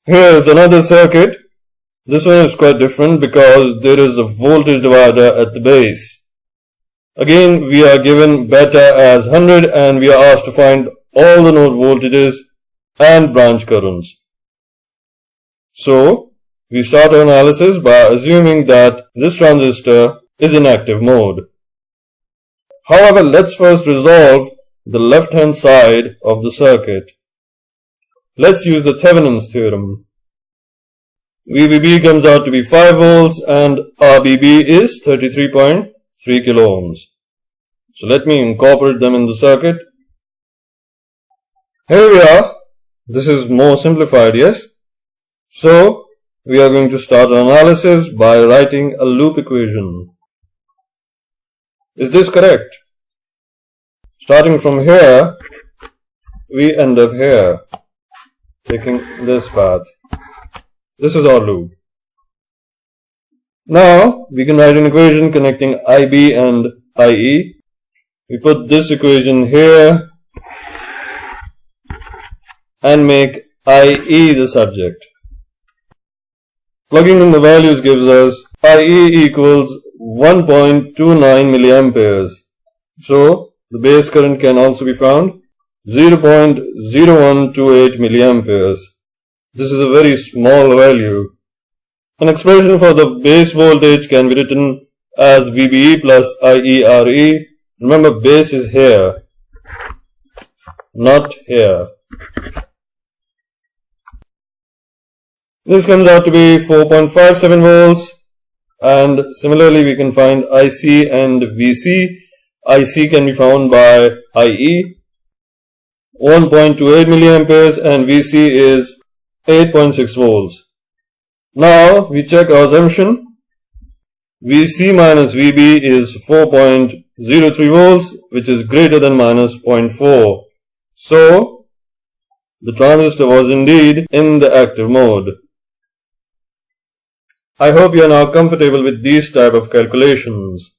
Here's another circuit. This one is quite different because there is a voltage divider at the base. Again, we are given beta as 100 and we are asked to find all the node voltages and branch currents. So, we start our analysis by assuming that this transistor is in active mode. However, let's first resolve the left-hand side of the circuit. Let's use the Thevenin's theorem. VBB comes out to be 5 volts and RBB is 33.3 kilo ohms. So let me incorporate them in the circuit. Here we are. This is more simplified, yes? So we are going to start our analysis by writing a loop equation. Is this correct? Starting from here, we end up here, taking this path. This is our loop. Now, we can write an equation connecting IB and IE. We put this equation here and make IE the subject. Plugging in the values gives us IE equals 1.29 milliamperes. So, the base current can also be found 0.0128 milliamperes. This is a very small value. An expression for the base voltage can be written as VBE plus IERE. Remember, base is here, not here. This comes out to be 4.57 volts, and similarly we can find IC and VC. IC can be found by IE, 1.28 milliamperes, and VC is 8.6 volts. Now we check our assumption. VC minus VB is 4.03 volts, which is greater than minus 0.4. So the transistor was indeed in the active mode. I hope you are now comfortable with these type of calculations.